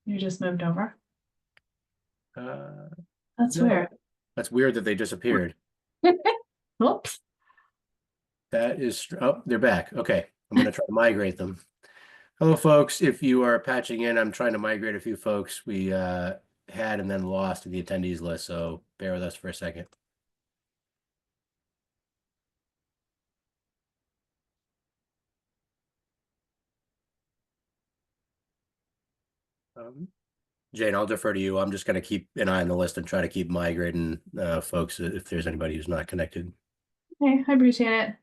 You just moved over? That's No. weird. That's weird that they disappeared. Oops. That is, oh, they're back. Okay, I'm gonna try to migrate them. Hello, folks. If you are patching in, I'm trying to migrate a few folks we had and then lost in the attendees list, so bear with us for a second. Jane, I'll defer to you. I'm just going to keep an eye on the list and try to keep migrating folks if there's anybody who's not connected. Okay, I appreciate it.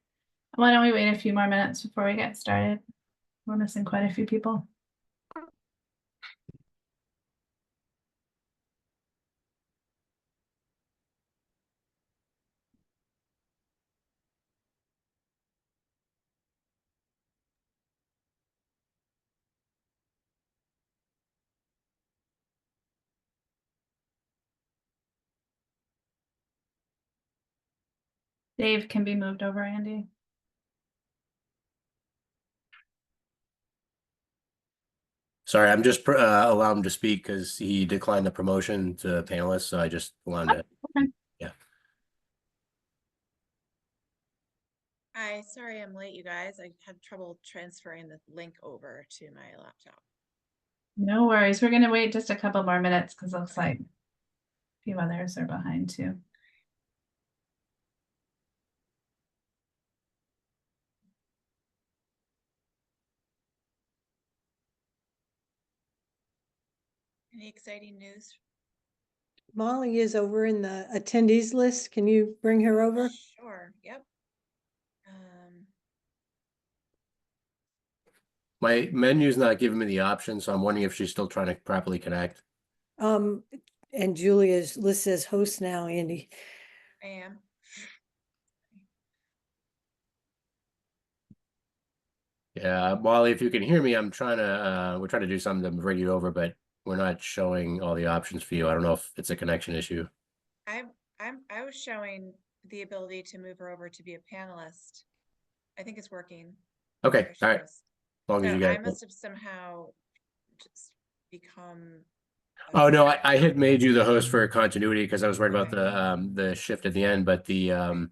Why don't we wait a few more minutes before we get started? We're missing quite a few people. Dave can be moved over, Andy. Sorry, I'm just allowing him to speak because he declined the promotion to panelist, so I just allowed him to. Okay. Yeah. Hi, sorry I'm late, you guys. I had trouble transferring the link over to my laptop. No worries. We're going to wait just a couple more minutes because it looks like a few others are behind too. Any exciting news? Molly is over in the attendees list. Can you bring her over? Sure, yep. My menu's not giving me the option, so I'm wondering if she's still trying to properly connect. And Julia's listed as host now, Andy. I am. Yeah, Molly, if you can hear me, I'm trying to we're trying to do something to bring you over, but we're not showing all the options for you. I don't know if it's a connection issue. I was showing the ability to move her over to be a panelist. I think it's working. Okay, all right. As long as So you I get it. must have somehow just become. Oh no, I had made you the host for continuity because I was worried about the shift at the end, but the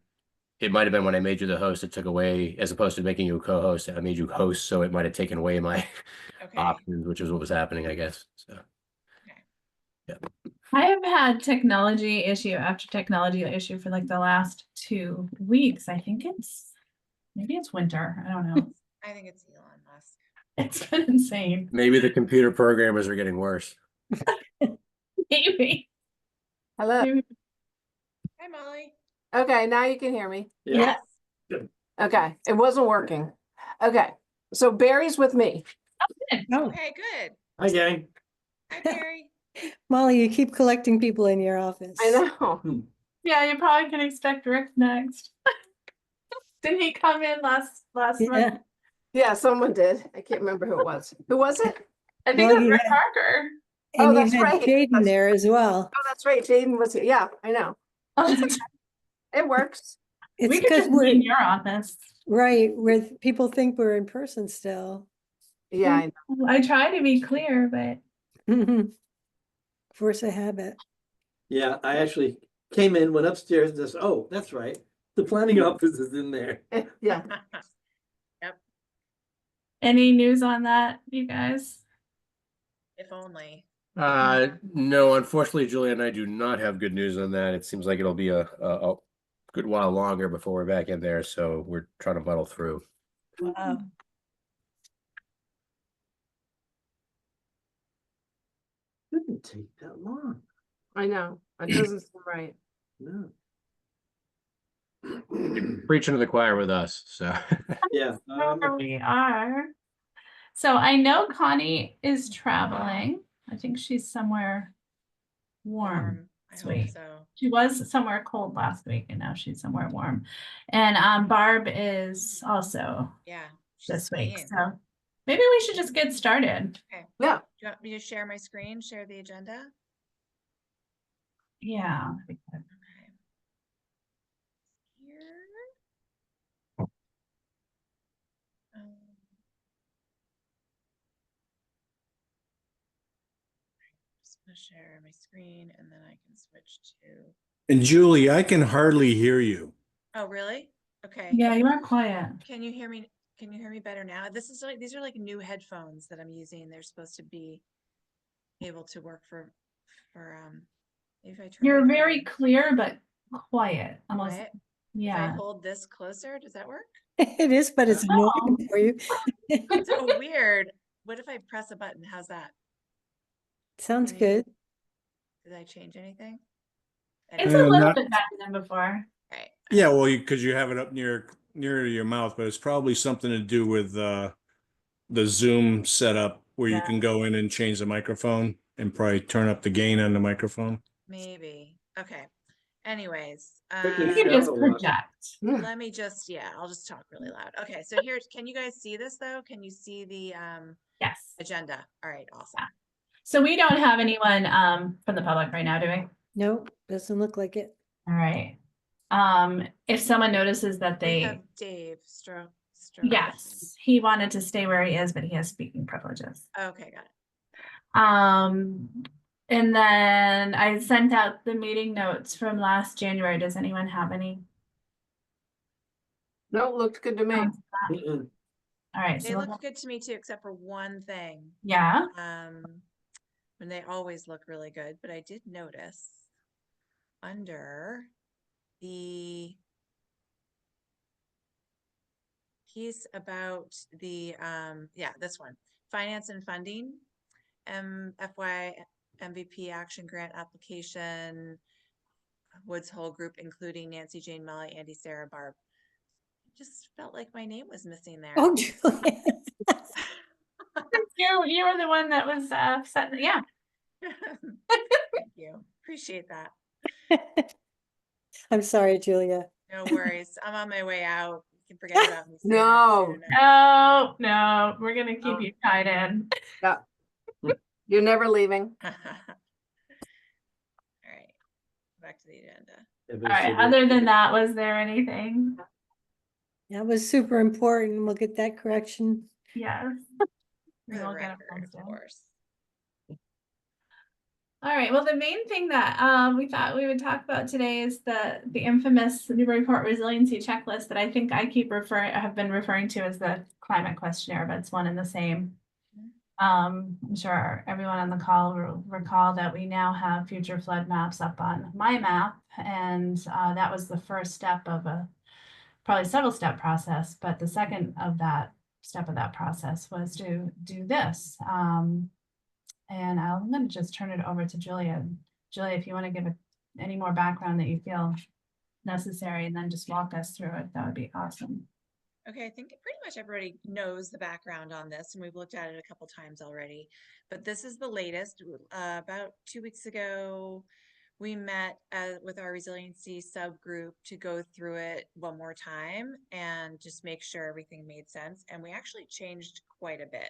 it might have been when I made you the host, it took away, as opposed to making you a co-host, I made you host, so it might have taken away my options, which is what was happening, I guess. So yeah. I have had technology issue after technology issue for like the last 2 weeks. I think maybe it's winter. I don't know. I think it's Elon Musk. It's been insane. Maybe the computer programmers are getting worse. Maybe. Hello. Maybe. Hi, Molly. Okay, now you can hear me. Yes. Okay, it wasn't working. Okay, so Barry's with me. Oh, Okay, good. Hi, gang. Hi, Barry. Molly, you keep collecting people in your office. I know. Yeah, you probably can expect Rick next. Didn't he come in last Yeah. month? Yeah, someone did. I can't remember who it was. Who was it? I think Well, it was you Rick had- Parker. And Oh, you that's had right. Jaden there as well. Oh, that's right. Jaden was here. Yeah, I know. It works. It's We could because just meet we're in your office. right where people think we're in person still. Yeah, I know. I try to be clear, but Force a habit. Yeah, I actually came in, went upstairs, and said, oh, that's right. The planning office is in there. Yeah. any news on that, you guys? If only. No, unfortunately, Julia and I do not have good news on that. It seems like it'll be a good while longer before we're back in there, so we're trying to muddle through. Wow. Didn't take that long. I know. It doesn't seem right. No. Preaching to the choir with us, so. Yeah. Where we are. So I know Connie is traveling. I think she's somewhere warm. I this hope week. so. She was somewhere cold last week and now she's somewhere warm. And Barb is also this week. skiing. So maybe we should just get started. Okay. Yeah. Do you want me to share my screen, share the agenda? Yeah. Okay. Here. I'll share my screen and then I can switch to, And Julie, I can hardly hear you. oh, really? Okay. Yeah, you are quiet. Can you hear me? Can you hear me better now? This is like, these are like new headphones that I'm using. They're supposed to be able to work for, maybe if I turn. You're my very phone clear, but quiet, almost. quiet. If I Yeah. hold this closer, does that work? It is, but it's Oh. annoying for you. So weird. What if I press a button? How's that? Sounds Can you- good. Did I change anything? It's Anyway, a little not- bit better than before. right. Yeah, well, because you have it up near your mouth, but it's probably something to do with the Zoom setup where you Yeah. can go in and change the microphone and probably turn up the gain on the microphone. Maybe. Okay. Anyways, Quickly You can shout just a lot. project. let me just, yeah, I'll just talk really loud. Okay, so here's, can you guys see this though? Can you see the Yes. agenda? All right, awesome. So we don't have anyone from the public right now, do we? Nope, doesn't look like it. All right. If someone notices that We they, have Dave Stroke. yes, he wanted to stay where he is, but he has speaking privileges. Okay, got it. And then I sent out the meeting notes from last January. Does anyone have any? No, looked good to me. Mm-mm. All right, They so look good to me too, except for one thing. yeah, And they always look really good, but I did notice under the piece about the, yeah, this one, finance and funding, FY MVP action grant application, Woods Hole Group, including Nancy, Jane, Molly, Andy, Sarah, Barb. Just felt like my name was missing there. Oh, Julia. you were the one that was set. Yeah, Thank you. Appreciate that. I'm sorry, Julia. No worries. I'm on my way out. You can forget about me. saying that No. soon. no, we're gonna keep Oh. you tied in. You're never leaving. All right. Back to the agenda. All right. Other than that, was there anything? That was super important. We'll get that correction. Yes. For We the will get it record, of posted. course. All right. Well, the main thing that we thought we would talk about today is the infamous Newburyport resiliency checklist that I think I have been referring to as the climate questionnaire, but it's one and the same. I'm sure everyone on the call will recall that we now have future flood maps up on my map, and that was the first step of a probably several step process. But the second of that step of that process was to do this. And I'm going to just turn it over to Julia. Julia, if you want to give any more background that you feel necessary, and then just walk us through it, that would be awesome. Okay, I think pretty much everybody knows the background on this, and we've looked at it a couple times already. But this is the latest. About 2 weeks ago, we met with our resiliency subgroup to go through it one more time and just make sure everything made sense. And we actually changed quite a bit.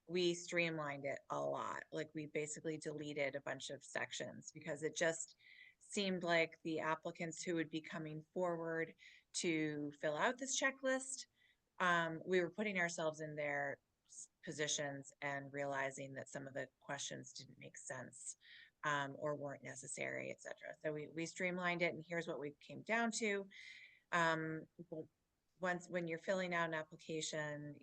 We streamlined it a lot. Like, we basically deleted a bunch of sections because it just seemed like the applicants who would be coming forward to fill out this checklist, we were putting ourselves in their positions and realizing that some of the questions didn't make sense, or weren't necessary, etc. So we streamlined it, and here's what we came down to. When you're filling out an application,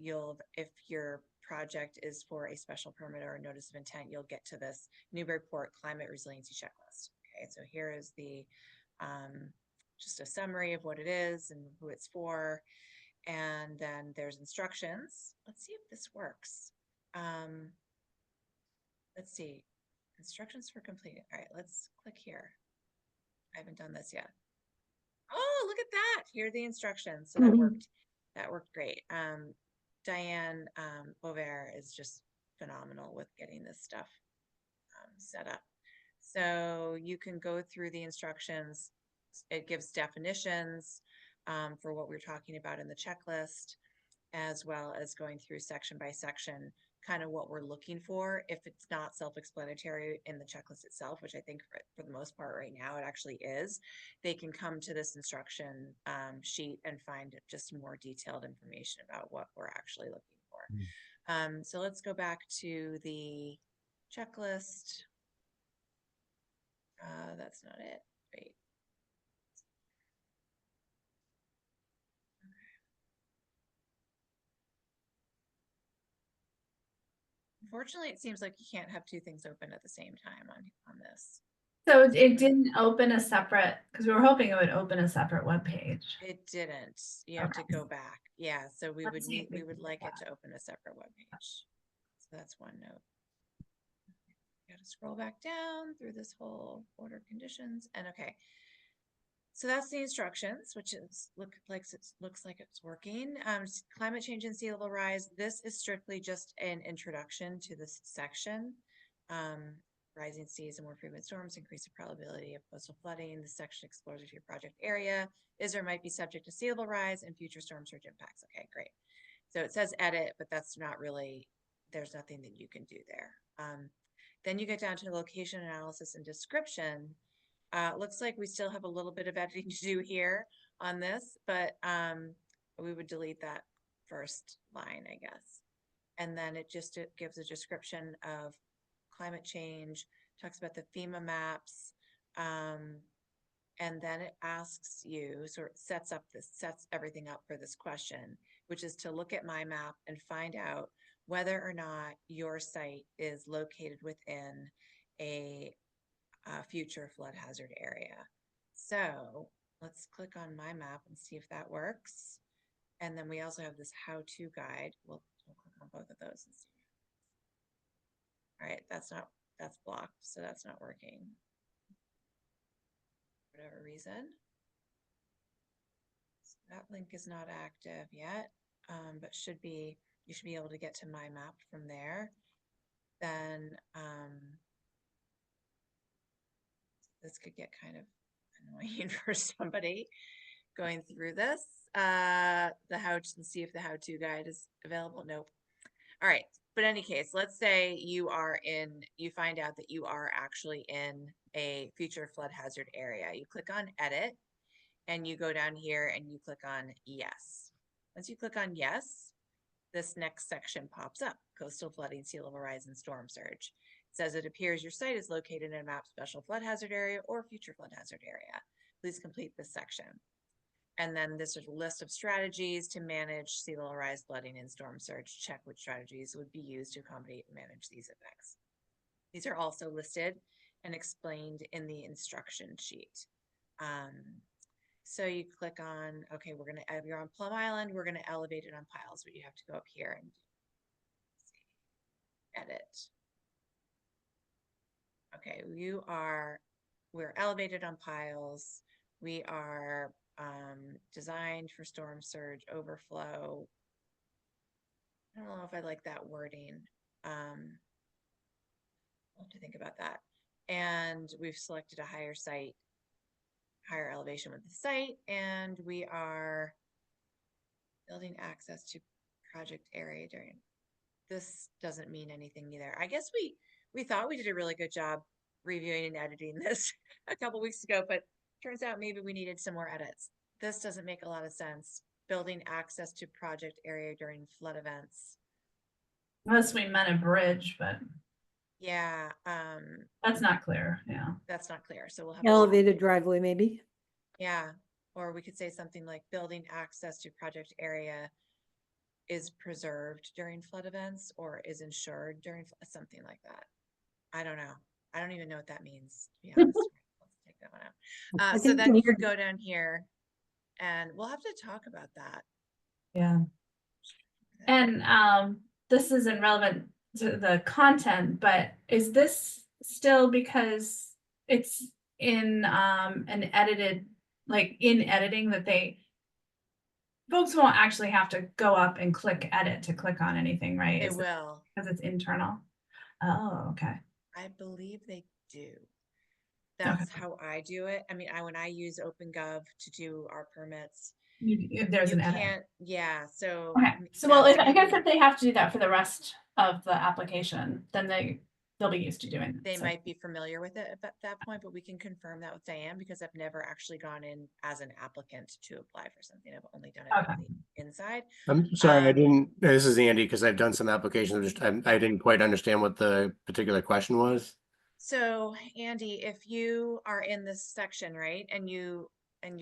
if your project is for a special permit or a notice of intent, you'll get to this Newburyport climate resiliency checklist. Okay, so here is the just a summary of what it is and who it's for. And then there's instructions. Let's see if this works. Let's see. Instructions for completing. All right, let's click here. I haven't done this yet. Oh, look at that. Here are the instructions. So that worked. That worked great. Diane Bovair is just phenomenal with getting this stuff set up. So you can go through the instructions. It gives definitions for what we're talking about in the checklist, as well as going through section by section, kind of what we're looking for. If it's not self-explanatory in the checklist itself, which I think for the most part right now it actually is, they can come to this instruction sheet and find just more detailed information about what we're actually looking for. So let's go back to the checklist. That's not it. Wait. Unfortunately, it seems like you can't have two things open at the same time on this. So it didn't open a separate, because we were hoping it would open a separate web page. It didn't. You have to Okay. go back. Yeah, so we Let's would see if need, we we can would get like it that. to open a separate web page. So that's one note. Gotta scroll back down through this whole order conditions and okay. So that's the instructions, which is looks like it's working. Climate change and sea level rise. This is strictly just an introduction to this section. Rising seas and more frequent storms increase the probability of coastal flooding. This section explores if your project area is or might be subject to sea level rise and future storm surge impacts. Okay, great. So it says edit, but that's not really, there's nothing that you can do there. Then you get down to location analysis and description. Looks like we still have a little bit of editing to do here on this, but we would delete that first line, I guess. And then it gives a description of climate change, talks about the FEMA maps, and then it asks you, sort of sets everything up for this question, which is to look at my map and find out whether or not your site is located within a future flood hazard area. So let's click on my map and see if that works. And then we also have this how-to guide. We'll click on both of those and see. All right, that's blocked, so that's not working. For whatever reason. So that link is not active yet, but you should be able to get to my map from there. Then this could get kind of annoying for somebody going through this. Let's see if the how-to guide is available. Nope. All right. But in any case, let's say you find out that you are actually in a future flood hazard area. You click on edit and you go down here and you click on yes. Once you click on yes, this next section pops up: coastal flooding, sea level rise, and storm surge. It says it appears your site is located in a map special flood hazard area or future flood hazard area. Please complete this section. And then this is a list of strategies to manage sea level rise, flooding, and storm surge. Check which strategies would be used to accommodate and manage these effects. These are also listed and explained in the instruction sheet. So you click on, okay, if you're on Plum Island, we're gonna elevate it on piles, but you have to go up here and edit. Okay, we're elevated on piles. We are designed for storm surge overflow. I don't know if I like that wording. I'll have to think about that. And we've selected a higher elevation with the site, and we are building access to project area during. This doesn't mean anything either. I guess we thought we did a really good job reviewing and editing this a couple weeks ago, but turns out maybe we needed some more edits. This doesn't make a lot of sense. Building access to project area during flood events. Unless we meant a bridge, but Yeah, that's not clear. Yeah. that's not clear. So we'll have Elevated driveway, maybe? Yeah, or we could say something like building access to project area is preserved during flood events or is insured during something like that. I don't know. I don't even know what that means, to be honest. Let's take that one out. I So think then you those could go down here and we'll have to talk about that. Yeah. And this isn't relevant to the content, but is this still because it's in an edited, like in editing that folks won't actually have to go up and click edit to click on anything, right? They will. Because it's internal. Oh, okay. I believe they do. That's how I do it. I mean, when I use OpenGov to do our permits, There's you an edit. can't, yeah, so. Okay, so well, I guess if they have to do that for the rest of the application, then they'll be used to doing that. They so. might be familiar with it at that point, but we can confirm that with Diane because I've never actually gone in as an applicant to apply for something. I've only done it Okay. on the inside. I'm sorry, I didn't. This is Andy because I've done some applications. I didn't quite understand what the particular question was. So Andy, if you are in this section, right, and you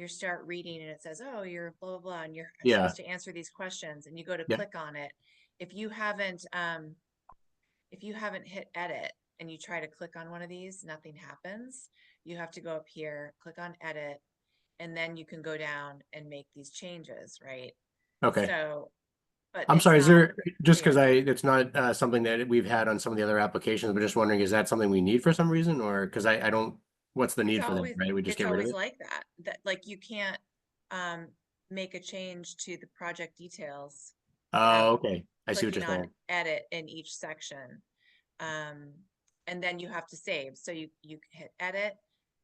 start reading and it says, oh, you're blah, blah, blah, and you're Yeah. supposed to answer these questions and you go to Yeah. click on it. If you haven't hit edit and you try to click on one of these, nothing happens. You have to go up here, click on edit, and then you can go down and make these changes, right? Okay. So, but I'm it's sorry, is not there, just because clear. it's not something that we've had on some of the other applications, but just wondering, is that something we need for some reason, or because I don't, what's the need for that, right? We just It's get rid of always it? like that like you can't um make a change to the project details Oh, without okay. I see what clicking you're on saying. edit in each section. And then you have to save. So you hit edit,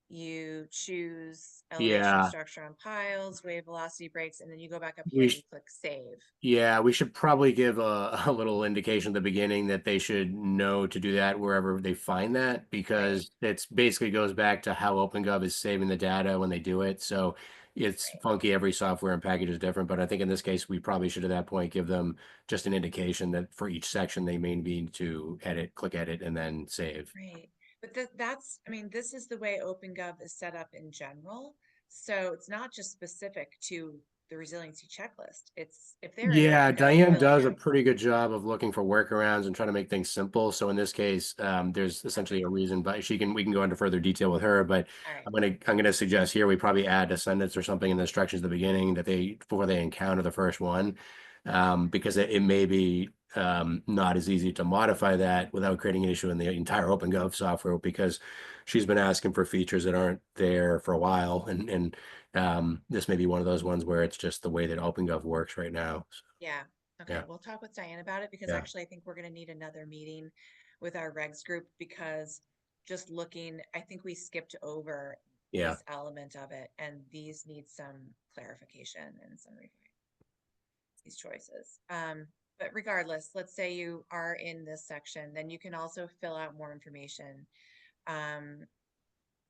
you choose elevation Yeah. structure on piles, wave velocity breaks, and then you go back up here We and you click save. Yeah, we should probably give a little indication at the beginning that they should know to do that wherever they find that, because it's basically goes back to how OpenGov is saving the data when they do it. So it's Right. funky. Every software and package is different, but I think in this case, we probably should at that point give them just an indication that for each section, they may need to click edit, and then save. Right. But that's, I mean, this is the way OpenGov is set up in general. So it's not just specific to the resiliency checklist. It's if they're in Yeah, OpenGov Diane does a building. pretty good job of looking for workarounds and trying to make things simple. So in this case, there's essentially Okay. a reason, but we can go into further detail with her. But All right. I'm gonna suggest here we probably add a sentence or something in the instructions at the beginning that before they encounter the first one, because it may be not as easy to modify that without creating an issue in the entire OpenGov software, because she's been asking for features that aren't there for a while, and this may be one of those ones where it's just the way that OpenGov works right now. So, Yeah. Okay. Yeah. We'll talk with Diane about it because Yeah. actually I think we're going to need another meeting with our regs group because just looking, I think we skipped over Yeah. this element of it and these need some clarification and some these choices. But regardless, let's say you are in this section, then you can also fill out more information.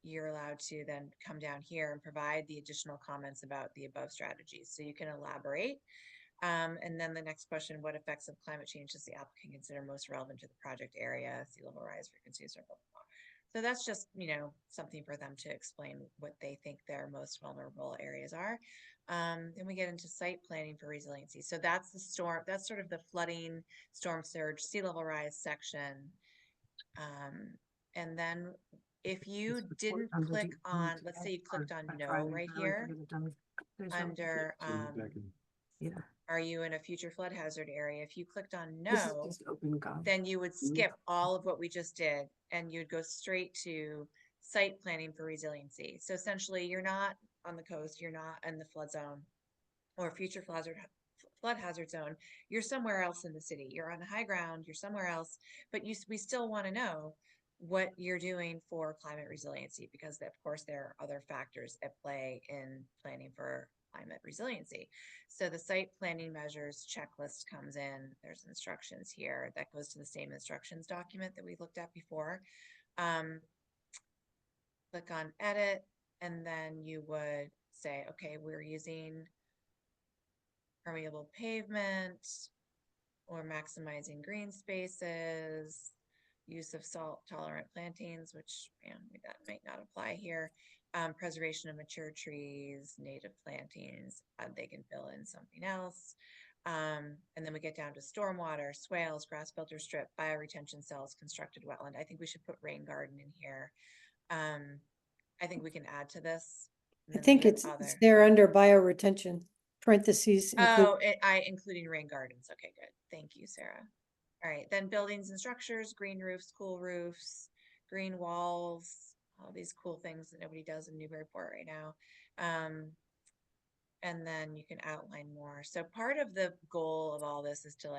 You're allowed to then come down here and provide the additional comments about the above strategies. So you can elaborate. And then the next question, what effects of climate change does the applicant consider most relevant to the project area, sea level rise, frequency, blah, blah, blah. So that's just, something for them to explain what they think their most vulnerable areas are. Then we get into site planning for resiliency. So that's that's sort of the flooding, storm surge, sea level rise section. And then if you didn't click on, let's say you clicked on no right here under, are you in a future flood hazard area? If you clicked on no, then you would skip all of what we just did and you'd go straight to site planning for resiliency. So essentially you're not on the coast, you're not in the flood zone or future flood hazard zone. You're somewhere else in the city. You're on the high ground, you're somewhere else, but we still want to know what you're doing for climate resiliency because of course there are other factors at play in planning for climate resiliency. So the site planning measures checklist comes in. There's instructions here that goes to the same instructions document that we looked at before. Click on edit, and then you would say, okay, we're using permeable pavement or maximizing green spaces, use of salt tolerant plantings, which that might not apply here. Preservation of mature trees, native plantings, they can fill in something else. And then we get down to stormwater, swales, grass filter strip, bioretention cells, constructed wetland. I think we should put rain garden in here. I think we can add to this. I think it's there under bioretention, parentheses. Including rain gardens. Okay, good. Thank you, Sarah. All right, then buildings and structures, green roofs, cool roofs, green walls, all these cool things that nobody does in Newburyport right now. And then you can outline more. So part of the goal of all this is to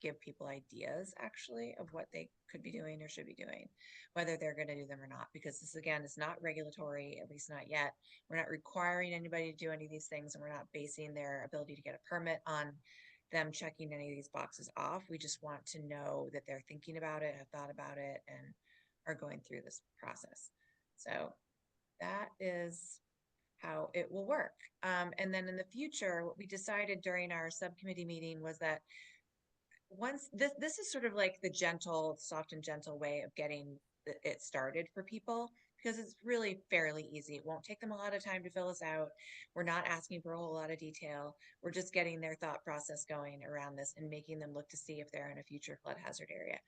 give people ideas actually of what they could be doing or should be doing, whether they're going to do them or not, because this again is not regulatory, at least not yet. We're not requiring anybody to do any of these things, and we're not basing their ability to get a permit on them checking any of these boxes off. We just want to know that they're thinking about it, have thought about it, and are going through this process. So that is how it will work. And then in the future, what we decided during our subcommittee meeting was that once this is sort of like the soft and gentle way of getting it started for people, because it's really fairly easy. It won't take them a lot of time to fill this out. We're not asking for a whole lot of detail. We're just getting their thought process going around this and making them look to see if they're in a future flood hazard area.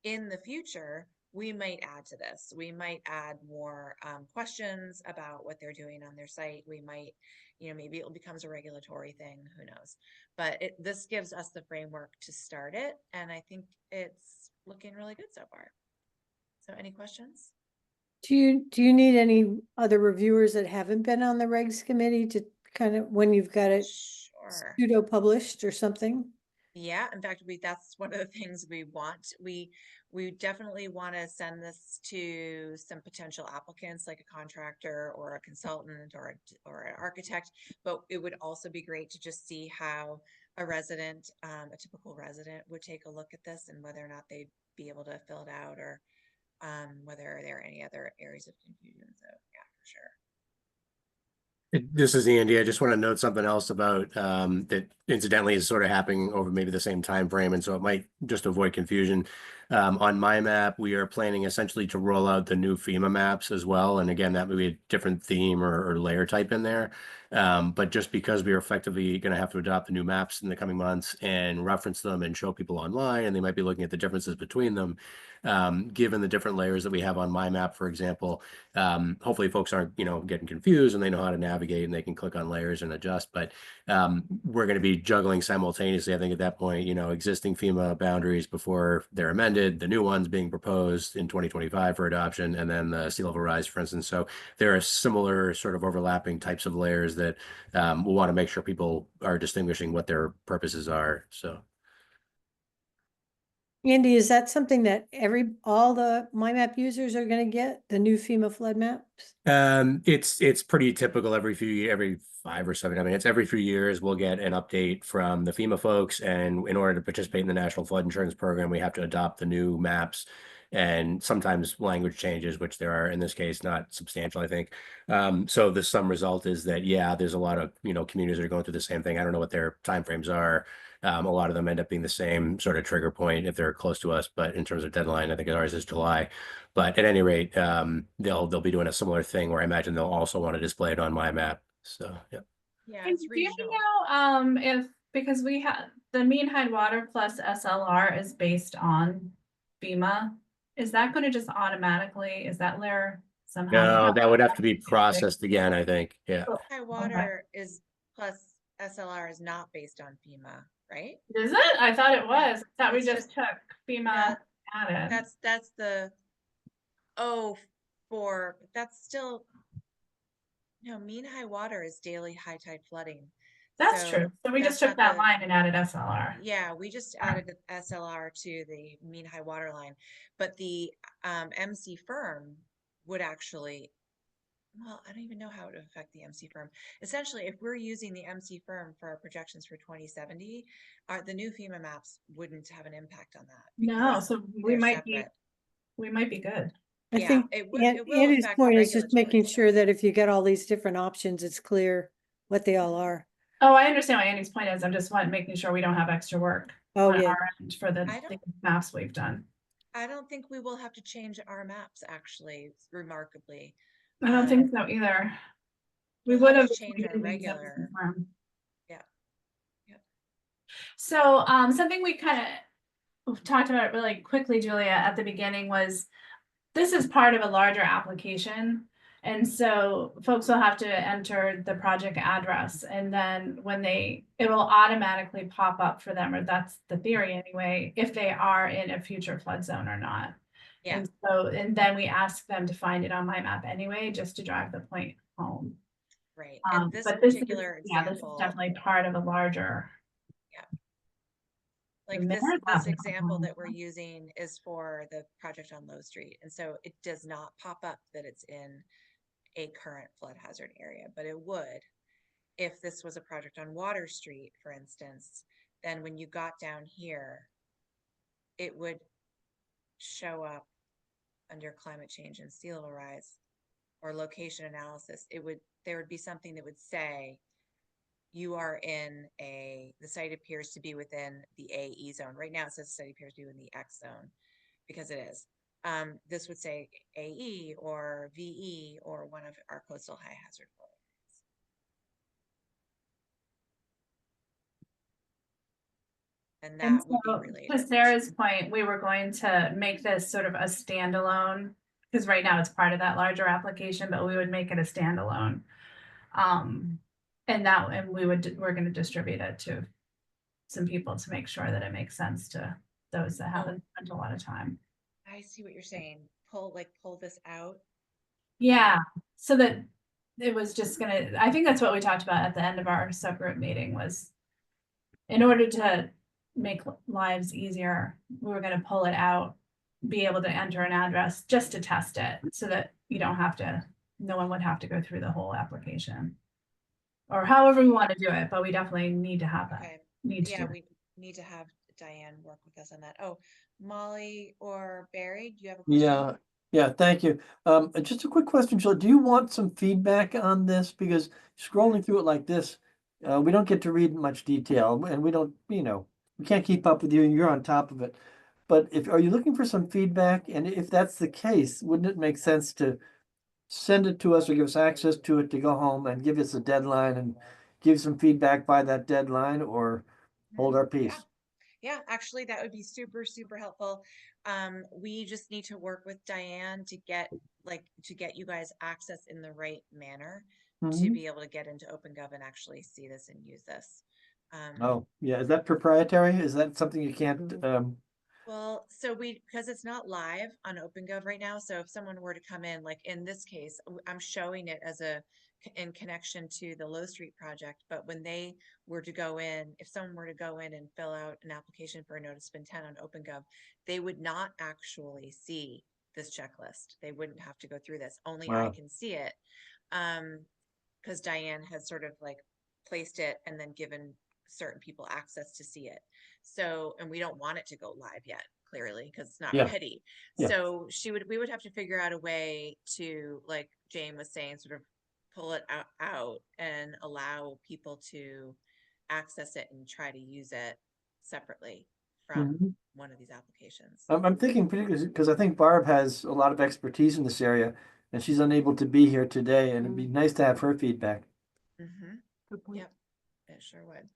In the future, we might add to this. We might add more questions about what they're doing on their site. We might, maybe it becomes a regulatory thing, who knows? But this gives us the framework to start it. And I think it's looking really good so far. So any questions? Do you need any other reviewers that haven't been on the regs committee to kind of, when you've got it Sure. pseudo published or something? Yeah, in fact, that's one of the things we want. We definitely want to send this to some potential applicants, like a contractor or a consultant or an architect. But it would also be great to just see how a resident, a typical resident, would take a look at this and whether or not they'd be able to fill it out, or whether there are any other areas of confusion. So yeah, for sure. This is Andy. I just want to note something else about that incidentally is sort of happening over maybe the same time frame, and so it might just avoid confusion. On my map, we are planning essentially to roll out the new FEMA maps as well, and again, that would be a different theme or layer type in there. But just because we are effectively going to have to adopt the new maps in the coming months and reference them and show people online, and they might be looking at the differences between them, given the different layers that we have on my map, for example. Hopefully folks aren't, getting confused and they know how to navigate and they can click on layers and adjust, but we're going to be juggling simultaneously, I think at that point, existing FEMA boundaries before they're amended, the new ones being proposed in 2025 for adoption, and then the sea level rise, for instance. So there are similar sort of overlapping types of layers that we'll want to make sure people are distinguishing what their purposes are. So Andy, is that something that all the MyMap users are gonna get, the new FEMA flood maps? It's pretty typical every 5 or 7. I mean, it's every few years we'll get an update from the FEMA folks, and in order to participate in the National Flood Insurance Program, we have to adopt the new maps. And sometimes language changes, which there are in this case not substantial, I think. So the sum result is that there's a lot of communities that are going through the same thing. I don't know what their timeframes are. A lot of them end up being the same sort of trigger point if they're close to us, but in terms of deadline, I think ours is July. But at any rate, they'll be doing a similar thing where I imagine they'll also want to display it on my map. So yeah. Yeah, And it's do we regional. know, if, because we have, the mean high water plus SLR is based on FEMA, is that gonna just automatically, is that layer somehow? No, that would have to be processed again, I think. Yeah. High water is plus SLR is not based on FEMA, right? Is it? I thought it was. I thought we It's just took FEMA added. That's the that's still, no, mean high water is daily high tide flooding. That's So true. So we just that's took not that line and added SLR. Yeah, we just added the SLR to the mean high water line, but the MC firm would actually, well, I don't even know how it would affect the MC firm. Essentially, if we're using the MC firm for our projections for 2070, the new FEMA maps wouldn't have an impact on that. No, because so we they're might be, separate. we might be good. I Yeah, think it will Andy's affect the point is just regulatory making stuff. sure that if you get all these different options, it's clear what they all are. Oh, I understand what Andy's point is. I'm just making sure we don't have extra work Oh, on yeah. our end for the I don't- maps we've done. I don't think we will have to change our maps, actually, remarkably. I don't think so either. We We'll would have have. to change our regular. Yeah. So, something we kind of talked about really quickly, Julia, at the beginning was, this is part of a larger application. And so folks will have to enter the project address, and then it will automatically pop up for them, or that's the theory anyway, if they are in a future flood zone or not. Yeah. And then we ask them to find it on my map anyway, just to drive the point home. Right. And this But particular this is example, definitely part of a larger. like And this there's example that we're using is for the project on Low Street. And so it does not pop up that it's in a current flood hazard area, but it would if this was a project on Water Street, for instance. Then when you got down here, it would show up under climate change and sea level rise or location analysis. There would be something that would say you are in the site appears to be within the AE zone. Right now it says the site appears to be in the X zone, because it is. this would say AE or VE or one of our coastal high hazard flow areas. And And that would be so, related. to Sarah's point, we were going to make this sort of a standalone, because right now it's part of that larger application, but we would make it a standalone. And we're gonna distribute it to some people to make sure that it makes sense to those that haven't spent a lot of time. I see what you're saying. Pull this out. Yeah, so that it was just gonna, I think that's what we talked about at the end of our subgroup meeting was in order to make lives easier, we were gonna pull it out, be able to enter an address just to test it so that you don't have to, no one would have to go through the whole application. Or however we want to do it, but we definitely need to have that. Okay. Need to Yeah, do it. we need to have Diane work with us on that. Oh, Molly or Barry, do you have a Yeah, yeah, thank you. Just a quick question, Jill. Do you want some feedback on this? Because scrolling through it like this, we don't get to read much detail and we don't, we can't keep up with you and you're on top of it. But are you looking for some feedback? And if that's the case, wouldn't it make sense to send it to us or give us access to it to go home and give us a deadline and give some feedback by that deadline or hold our peace? Yeah, actually, that would be super, super helpful. We just need to work with Diane to get you guys access in the right manner to Mhm. be able to get into OpenGov and actually see this and use this. Oh, yeah. Is that proprietary? Is that something you can't, Well, so because it's not live on OpenGov right now, so if someone were to come in, like in this case, I'm showing it as in connection to the Low Street project, but when they were to go in, if someone were to go in and fill out an application for a notice of intent on OpenGov, they would not actually see this checklist. They wouldn't have to go through this. Only I Wow. can see it. Because Diane has sort of like placed it and then given certain people access to see it. So, and we don't want it to go live yet, clearly, because it's not Yeah. ready. Yeah. So we would have to figure out a way to, like Jane was saying, sort of pull it out and allow people to access it and try to use it separately from Mhm. one of these applications. I'm thinking particularly because I think Barb has a lot of expertise in this area and she's unable to be here today, and it'd be nice to have her feedback. Mm-hmm. Good point. Yep, it sure would.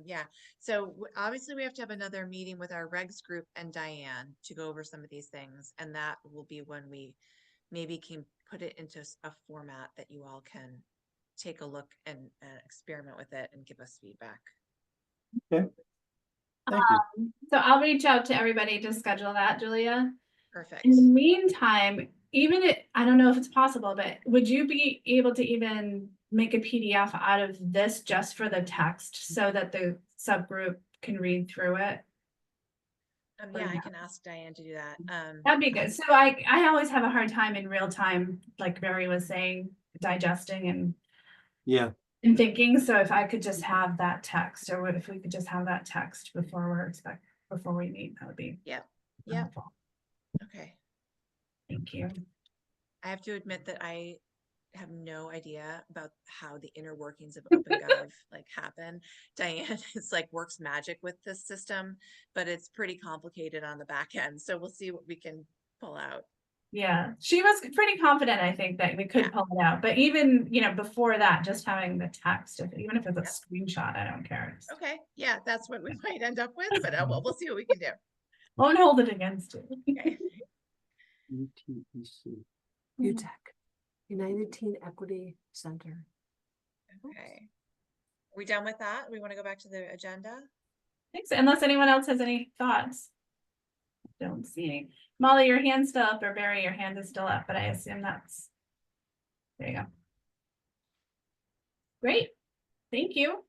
Yeah, so obviously we have to have another meeting with our regs group and Diane to go over some of these things, and that will be when we maybe can put it into a format that you all can take a look and experiment with it and give us feedback. Okay. Thank you. So I'll reach out to everybody to schedule that, Julia. Perfect. In the meantime, I don't know if it's possible, but would you be able to even make a PDF out of this just for the text so that the subgroup can read through it? Yeah, I can ask Diane to do that. That'd be good. So I always have a hard time in real time, like Barry was saying, digesting and Yeah. thinking. So if I could just have that text, or if we could just have that text before we meet, that would be Yep. helpful. Okay. Thank you. I have to admit that I have no idea about how the inner workings of OpenGov like happen. Diane is like works magic with this system, but it's pretty complicated on the back end. So we'll see what we can pull out. Yeah, she was pretty confident, I think, that we could pull it out. But even, before that, just having the text, even if it's a screenshot, I don't care. Okay. Yeah, that's what we might end up with, but we'll see what we can do. Won't hold it against you. Okay. UTEC. UTEC, United Teen Equity Center. Okay. Are we done with that? We want to go back to the agenda? Thanks. Unless anyone else has any thoughts. Don't see any. Molly, your hand's still up, or Barry, your hand is still up, but I assume that's. There you go. Great. Thank you.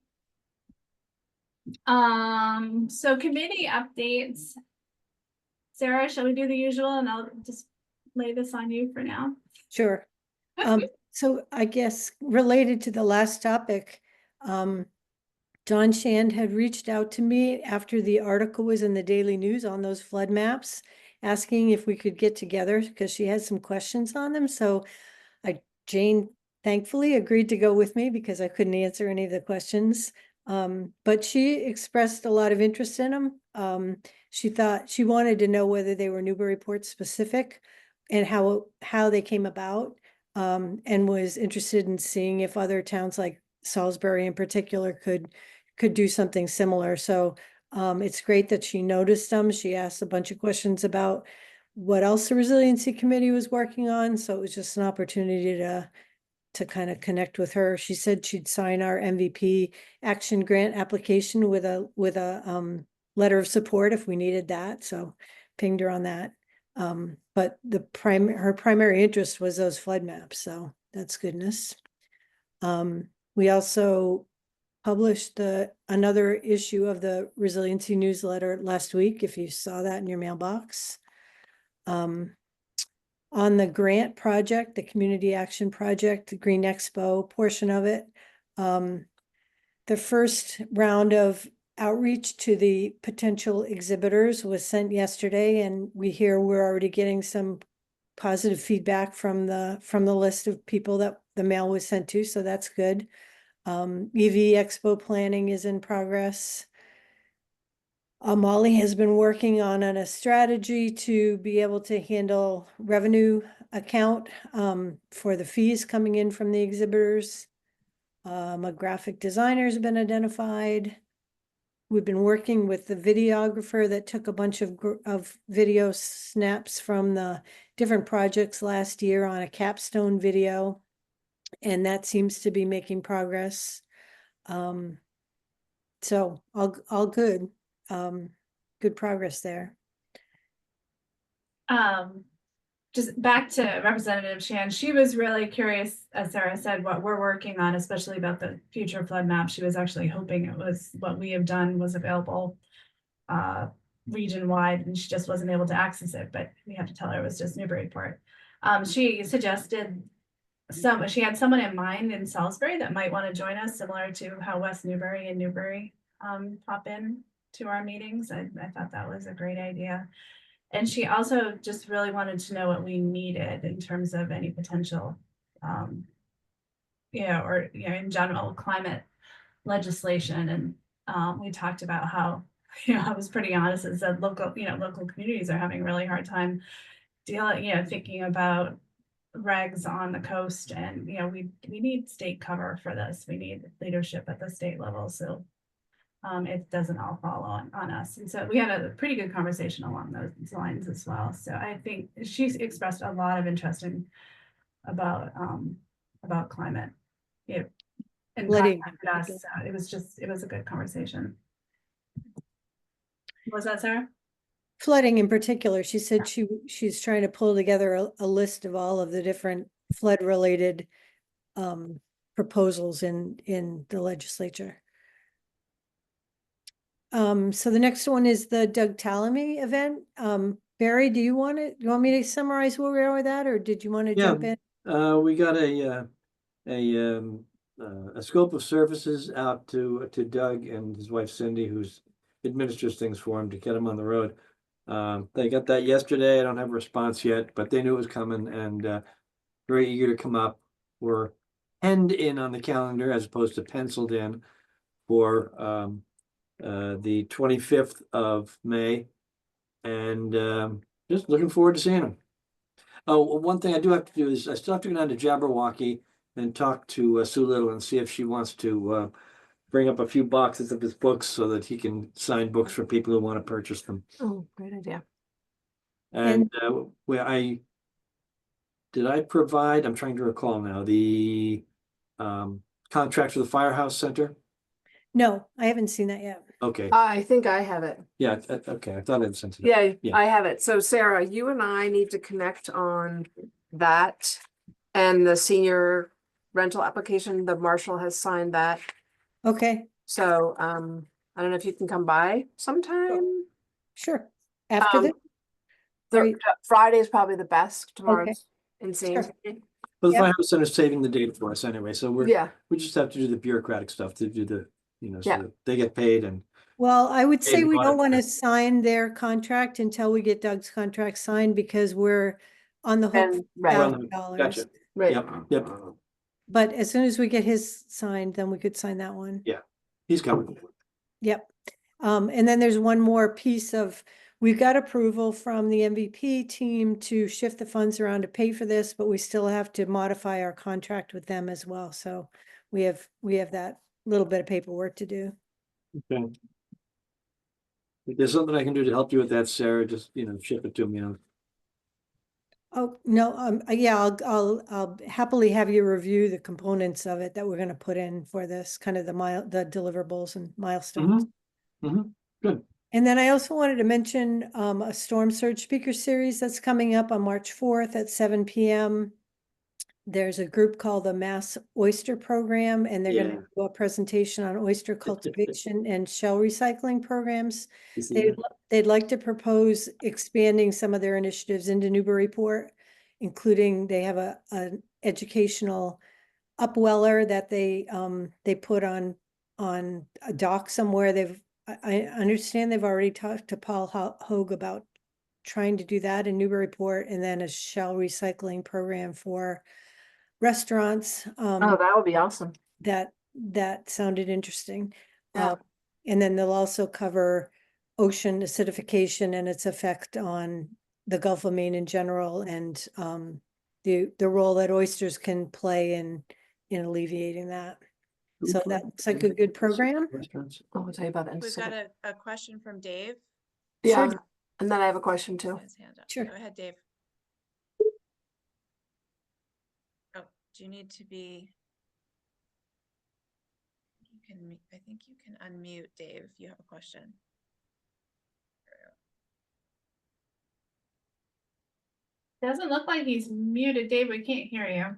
So committee updates. Sarah, shall we do the usual, and I'll just lay this on you for now? Sure. So I guess related to the last topic, John Shand had reached out to me after the article was in the Daily News on those flood maps, asking if we could get together because she had some questions on them. So Jane thankfully agreed to go with me because I couldn't answer any of the questions. But she expressed a lot of interest in them. She thought, she wanted to know whether they were Newburyport specific and how they came about. And was interested in seeing if other towns like Salisbury in particular could do something similar. So it's great that she noticed them. She asked a bunch of questions about what else the Resiliency Committee was working on. So it was just an opportunity to kind of connect with her. She said she'd sign our MVP action grant application with a letter of support if we needed that. So pinged her on that. But her primary interest was those flood maps. So that's goodness. We also published another issue of the Resiliency newsletter last week, if you saw that in your mailbox. On the grant project, the Community Action Project, the Green Expo portion of it, the first round of outreach to the potential exhibitors was sent yesterday, and we're already getting some positive feedback from the list of people that the mail was sent to, so that's good. EV Expo planning is in progress. Molly has been working on a strategy to be able to handle revenue account for the fees coming in from the exhibitors. A graphic designer has been identified. We've been working with the videographer that took a bunch of video snaps from the different projects last year on a capstone video, and that seems to be making progress. So all good. Good progress there. Just back to Representative Shan, she was really curious, as Sarah said, what we're working on, especially about the future flood map. She was actually hoping it was what we have done was available region-wide, and she just wasn't able to access it, but we had to tell her it was just Newburyport. She suggested she had someone in mind in Salisbury that might want to join us, similar to how West Newbury and Newbury pop in to our meetings. I thought that was a great idea. And she also just really wanted to know what we needed in terms of any potential, or in general climate legislation. And we talked about how, I was pretty honest and said local communities are having a really hard time thinking about regs on the coast, and we need state cover for this. We need leadership at the state level, so it doesn't all fall on us. And so we had a pretty good conversation along those lines as well. So I think she's expressed a lot of interest about climate, and contacted us. So it was a good conversation. Was that Sarah? Flooding in particular, she said she's trying to pull together a list of all of the different flood related proposals in the legislature. So the next one is the Doug Tallamy event. Barry, do you want me to summarize where we are with that, or did you want to jump in? We got a scope of services out to Doug and his wife Cindy, who's administers things for him to get him on the road. They got that yesterday. I don't have a response yet, but they knew it was coming and very eager to come up. We're penned in on the calendar as opposed to penciled in for the 25th of May, and just looking forward to seeing him. Oh, one thing I do have to do is I still have to go down to Jabberwocky and talk to Sue Little and see if she wants to bring up a few boxes of his books so that he can sign books for people who want to purchase them. Oh, great idea. And did I provide, I'm trying to recall now, the contract for the Firehouse Center? No, I haven't seen that yet. Okay. I think I have it. Yeah, okay. I thought I'd sent it. Yeah, Yeah. I have it. So Sarah, you and I need to connect on that and the senior rental application. The marshal has signed that. Okay, So I don't know if you can come by sometime. sure. After the Friday is probably the best. Tomorrow's Okay. insane. Sure. Well, the Yep. Firehouse Center's saving the date for us anyway, so Yeah. we just have to do the bureaucratic stuff to do the, so Yeah. that they get paid and. Well, I would say And we audit don't want to that. sign their contract until we get Doug's contract signed because we're on the hook And for right. $1,000. Gotcha. Right. Yep. But as soon as we get his signed, then we could sign that one. Yeah. He's coming. Yep. And then there's one more piece of, we've got approval from the MVP team to shift the funds around to pay for this, but we still have to modify our contract with them as well. So we have that little bit of paperwork to do. Okay. If there's something I can do to help you with that, Sarah, just, ship it to me. Oh, no, yeah, I'll happily have you review the components of it that we're gonna put in for this, kind of the deliverables and milestones. Good. And then I also wanted to mention a storm surge speaker series that's coming up on March 4th at 7 p.m. There's a group called the Mass Oyster Program, and they're Yeah. gonna do a presentation on oyster cultivation and shell recycling programs. You see They'd, that? they'd like to propose expanding some of their initiatives into Newburyport, including they have an educational upweller that they put on a dock somewhere. I understand they've already talked to Paul Hogue about trying to do that in Newburyport, and then a shell recycling program for restaurants. Oh, that would be awesome. That sounded interesting. Yeah. And then they'll also cover ocean acidification and its effect on the Gulf of Maine in general, and the role that oysters can play in alleviating that. So that looks like a good program. Restaurants. I'll tell you about that in a We've got second. a question from Dave. Yeah, Sure. and then I have a question too. His hand up. Sure. Go ahead, Dave. Oh, do you need to be? I think you can unmute, Dave, if you have a question. Doesn't look like he's muted, Dave. We can't hear you.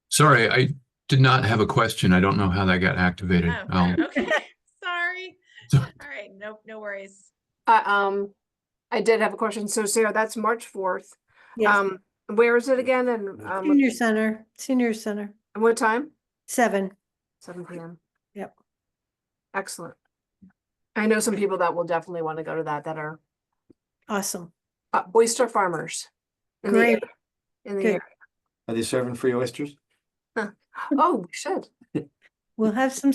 Sorry, I did not have a question. I don't know how that got activated. Oh, okay. Sorry. So- All right. No worries. I did have a question. So Sarah, that's March 4th. Yes. Where is it again? And Senior Center, and what time? 7. 7 p.m. Yep. Excellent. I know some people that will definitely want to go to that are Awesome. oyster farmers. In the Great. area- in the Good. area. Are they serving free oysters? Oh, we should. We'll have some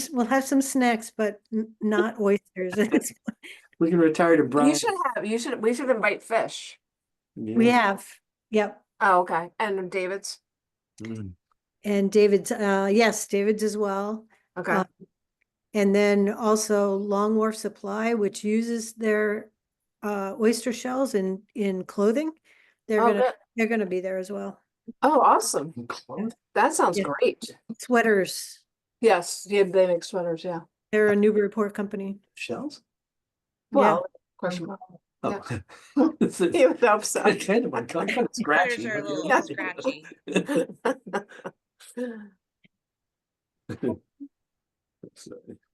snacks, but not oysters. We can retire to Brian. We should invite fish. We Yeah. have, yep. Oh, okay. And David's. Mm. And David's, yes, David's as well. Okay. And then also Long Wharf Supply, which uses their oyster shells in clothing. Good. They're gonna be there as well. Oh, awesome. Clothes? That sounds Yeah. great. Sweaters. Yes, yeah, they make sweaters, yeah. They're a Newburyport company. Shells? Well, question mark. Oh. You would hope so. It's kind of scratchy. Sweaters are a but little yeah. scratchy.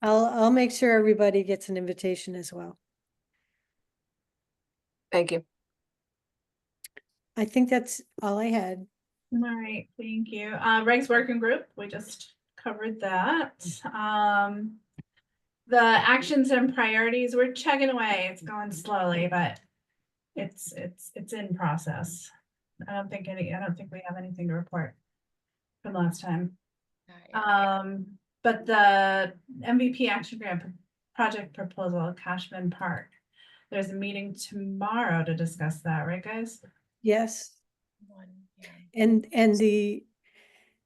I'll make sure everybody gets an invitation as well. Thank you. I think that's all I had. All right, thank you. Regs working group, we just covered that. The actions and priorities, we're chugging away. It's going slowly, but it's in process. I don't think we have anything to report from last time. But the MVP action grant project proposal, Cashman Park. There's a meeting tomorrow to discuss that, right, guys? Yes. 1 p.m. And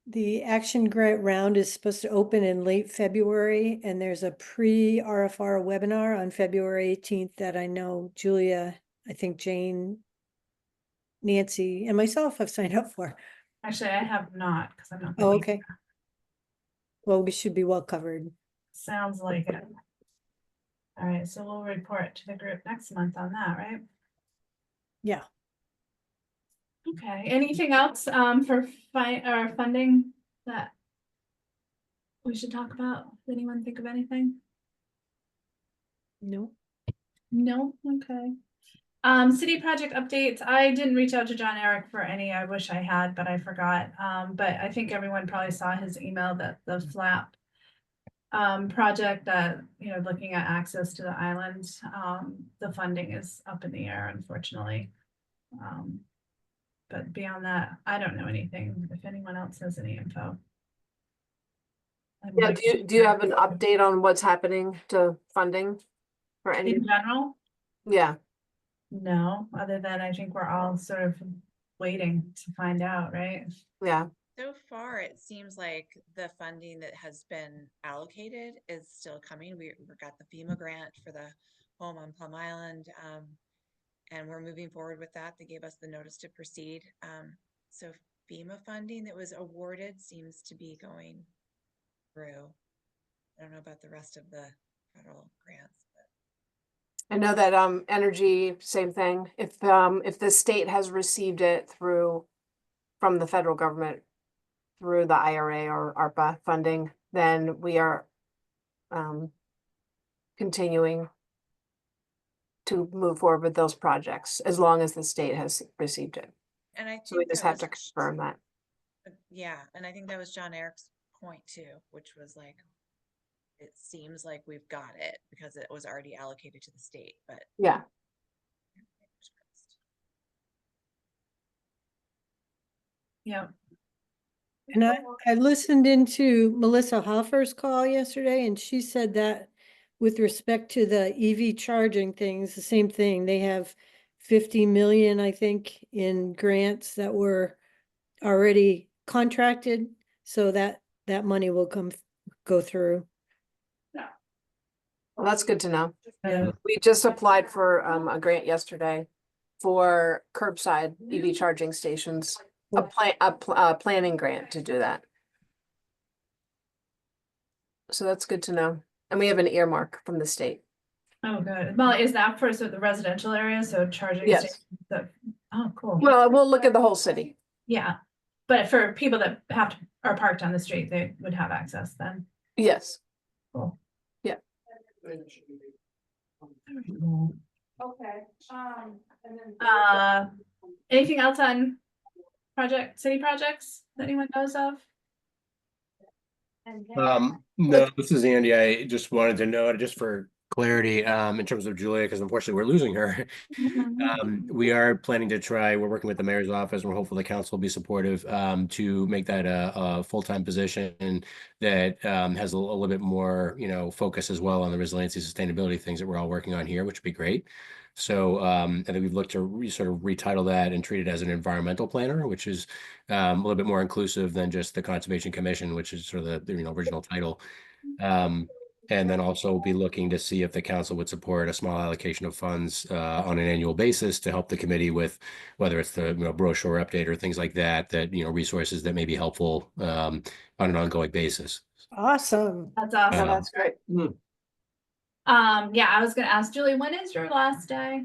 the action grant round is supposed to open in late February, and there's a pre-RFR webinar on February 18th that I know Julia, I think Jane, Nancy, and myself have signed up for. Actually, I have not, because I'm not. Oh, okay. Well, we should be well covered. Sounds like it. All right, so we'll report to the group next month on that, right? Yeah. Okay, anything else for funding that we should talk about? Does anyone think of anything? No. No, okay. City project updates. I didn't reach out to John Eric for any. I wish I had, but I forgot. But I think everyone probably saw his email that the FLAP project that, looking at access to the island, the funding is up in the air, unfortunately. But beyond that, I don't know anything. If anyone else has any info. Yeah, do you have an update on what's happening to funding? for any, In general, yeah, no, other than I think we're all sort of waiting to find out, right? yeah. So far, it seems like the funding that has been allocated is still coming. We got the FEMA grant for the home on Plum Island. And we're moving forward with that. They gave us the notice to proceed. So FEMA funding that was awarded seems to be going through. I don't know about the rest of the federal grants, but I know that energy, same thing. If the state has received it through from the federal government through the IRA or ARPA funding, then we are continuing to move forward with those projects as long as the state has received it. and I So we think just that have to was, confirm that. yeah, and I think that was John Eric's point too, which was like, it seems like we've got it because it was already allocated to the state, but Yeah. Yeah. And I listened into Melissa Hoffer's call yesterday, and she said that with respect to the EV charging things, the same thing. They have 50 million, I think, in grants that were already contracted, so that money will go through. Well, that's good to know. Yeah. We just applied for a grant yesterday for curbside EV charging stations, a planning grant to do that. So that's good to know. And we have an earmark from the state. Oh, good. Well, is that for the residential area? So charging Yes. stations oh, cool. Well, we'll look at the whole city. Yeah. But for people that are parked on the street, they would have access then. Yes. Cool. Yeah. Okay. Anything else on city projects that anyone knows of? No, this is Andy. I just wanted to know, just for clarity, in terms of Julia, because unfortunately we're losing her. We are planning to try, we're working with the mayor's office, and we're hopeful the council will be supportive, to make that a full-time position that has a little bit more, focus as well on the resiliency sustainability things that we're all working on here, which would be great. So I think we've looked to sort of retitle that and treat it as an environmental planner, which is a little bit more inclusive than just the Conservation Commission, which is sort of the original title. And then also be looking to see if the council would support a small allocation of funds on an annual basis to help the committee with whether it's the brochure update or things like that, resources that may be helpful on an ongoing basis. Awesome. That's Yeah, awesome. that's great. Yeah, I was gonna ask Julie, when is your last day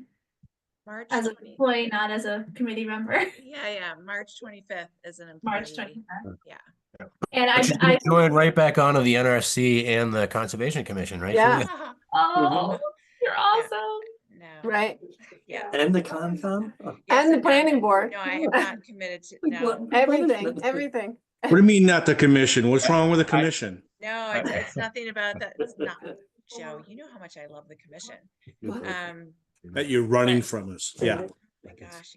March as an 20 employee, not as a committee member? yeah, March 25th is an employee. March 25th. Yeah. And But you joined right back onto the NRC and the Conservation Commission, right? Yeah. Julia? oh, you're awesome. No. Right. Yeah. And the Concom? Oh, Yes And the no. planning board. No, I have not committed to, Like no. what? Everything. What do you mean not the commission? What's wrong with the commission? No, it's nothing about that. It's not, Joe, you know how much I love the commission. That you're running from us. Yeah. Oh my gosh,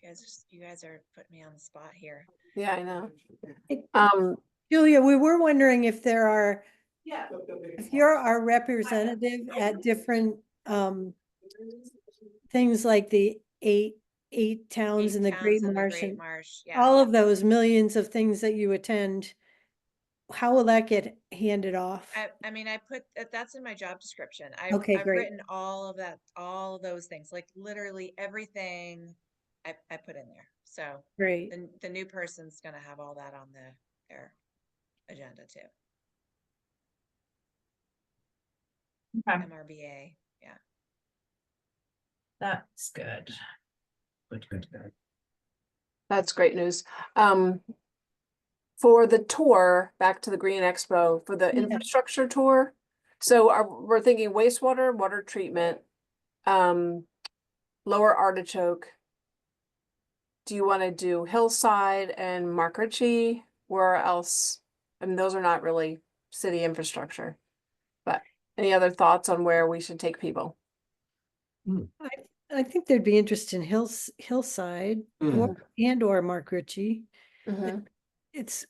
you guys are putting me on the spot here. Yeah, I know. Julia, we were wondering if if you're our representative at different things like the eight towns in the Great Marsh and Yeah. all of those millions of things that you attend, how will that get handed off? I mean, I put that's in my job description. Okay, I've great. written all of that, all of those things, like literally everything I put in there. So Great. the new person's gonna have all that on their agenda too. Okay, MRBA, yeah. that's good. Good. That's great news. For the tour, back to the Green Expo, for the Yeah. infrastructure tour. So we're thinking wastewater, water treatment, Lower Artichoke. Do you want to do Hillside and Mark Ritchie? Where else? I mean, those are not really city infrastructure. But any other thoughts on where we should take people? I think there'd be interest in Hillside or Mark Ritchie. Mhm. It's,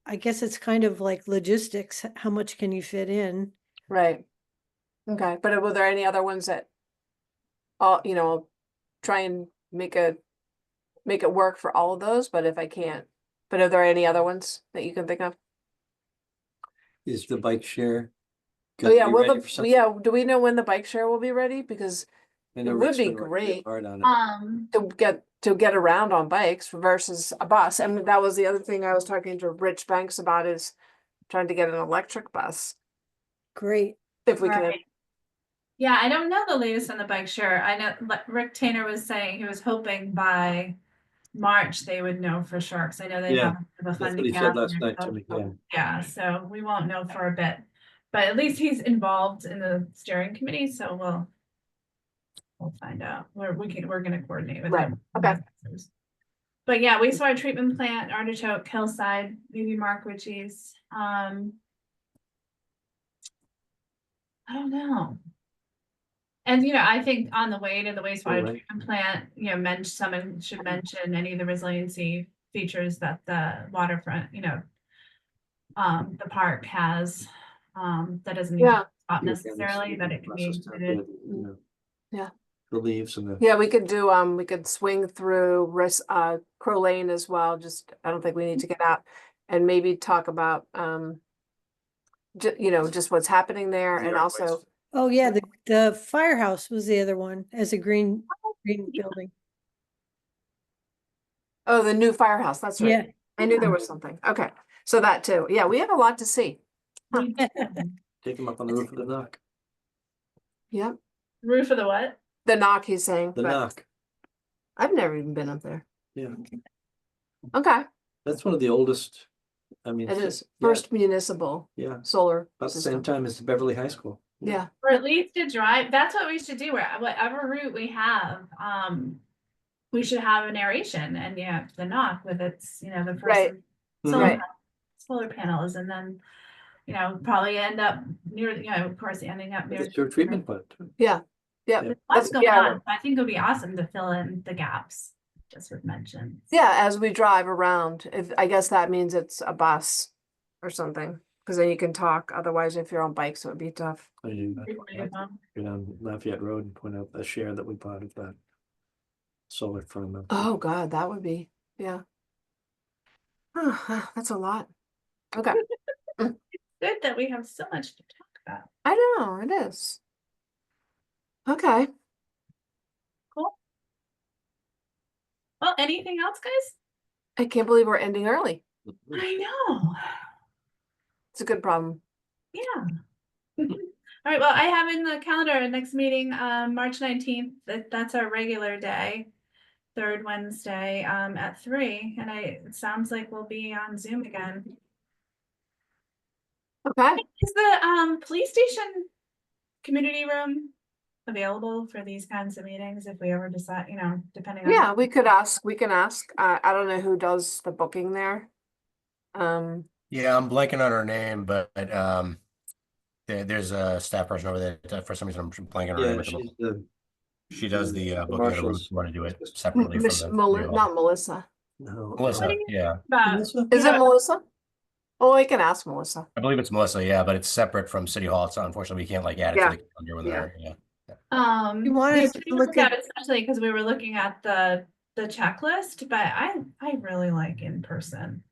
I guess it's kind of like logistics. How much can you fit in? Right. Okay, but were there any other ones that all, you know, I'll try and make it work for all of those, but if I can't, but are there any other ones that you can think of? Is the bike share? Oh, gonna yeah, be well, ready for something? yeah, do we know when the bike share will be ready? Because I know it would Rick's be been working really great. hard on it. To get around on bikes versus a bus. And that was the other thing I was talking to Rich Banks about, is trying to get an electric bus Great. if we can. Right. Yeah, I don't know the latest on the bike share. I know Rick Tainer was saying he was hoping by March they would know for sure, because I know they Yeah, have a That's what funding he said gap. last and night they're to me, so- yeah. Yeah, so we won't know for a bit, but at least he's involved in the steering committee, so we'll find out. We're gonna coordinate with Right, him. okay. But yeah, wastewater treatment plant, Artichoke, Hillside, maybe Mark Ritchie's. I don't know. And I think on the way to the wastewater Right. treatment plant, someone should mention any of the resiliency features that the waterfront, the park has. That doesn't need Yeah. to stop necessarily, but it can be included. Yeah. The leaves and the. Yeah, we could do, we could swing through Crow Lane as well, just, I don't think we need to get out. And maybe talk about, just what's happening there, and also, Oh, yeah, the firehouse was the other one as a green building. oh, the new firehouse, that's Yeah. right. I knew there was something, okay, so that too, yeah, we have a lot to see. We do. Take them up on the roof of the knock. Yep, Roof of the what? the knock, he's saying, The but knock, I've never even been up there. yeah. Okay, That's one of the oldest, I mean. it is yeah, first municipal Yeah, solar about the same system. time as the Beverly High School. Yeah, Or at least a drive. That's what we should do. Whatever route we have, we should have a narration, and the knock with its, the Right. person solar, Right. solar panels, and then, probably end up near, of course, ending up near. It's your treatment plant. yeah, yeah, Yeah. What's going yeah. on? I think it would be awesome to fill in the gaps, just with mentions. Yeah, as we drive around, if, I guess that means it's a bus or something, because then you can talk, otherwise if you're on bikes, it would be tough. I do that. Um, Go down Lafayette Road and point out the share that we bought of that solar farm. Oh, God, that would be, yeah. That's a lot. Okay, Good that we have so much to talk about. I know, it is. Okay, Well, anything else, guys? I can't believe we're ending early. I know. It's a good problem. Yeah. All right, well, I have in the calendar next meeting, March 19th, that's our regular day, third Wednesday, at 3, and it sounds like we'll be on Zoom again. Okay, Is the police station community room available for these kinds of meetings if we ever decide, depending on? yeah, we can ask, I don't know who does the booking there. Yeah, I'm blanking on her name, but there's a staff person over there. For some reason, I'm blanking on her name. Yeah, at the she's moment. the. She does the booking of the rooms. Marshall's. Want to do it separately from the. Not Melissa. No. Melissa, yeah, About, Melissa? Is it Melissa? Oh, I can ask Melissa. I believe it's Melissa. Yeah, but it's separate from City Hall. So unfortunately, we can't add it Yeah. to the calendar when Yeah. they're. Yeah. You want us to look at- especially because we were looking at the checklist, but I really like in person.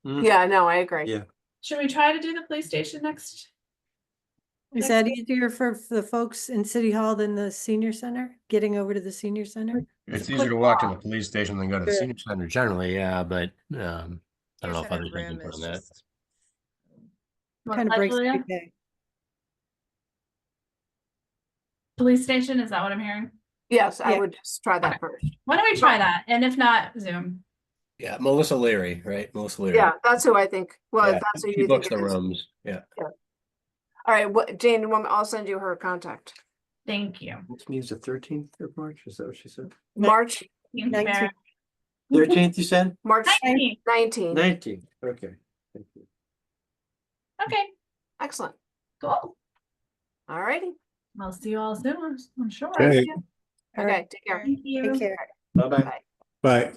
Yeah, no, I agree. Yeah. Should we try to do the police station next? Is that easier for the folks in City Hall than the senior center, getting over to the senior center? It's a easier quick to walk to the walk. police station than go to the Sure. senior center generally. Yeah, but I don't know if Center others have room input is on that. just- Kind of breaks the day. Police station, is that what I'm hearing? Yes, I Yeah. would just try that first. Why don't we try that? And if not, Zoom. Yeah, Melissa Leary, right? Melissa Leary. Yeah, that's who I think. Well, Yeah, if that's who she you books think the it is. rooms. Yeah. All right, Jane, I'll send you her contact. Thank you. Which means the 13th of March, is that what she said? March, 19th. 13th, you said? March 19th. 19th. 19th, okay. Thank you. Okay, Excellent. cool. All righty. I'll see you all soon, I'm sure. Okay. All right. Okay, take care. Thank you. Take care. Bye-bye. Bye. Bye.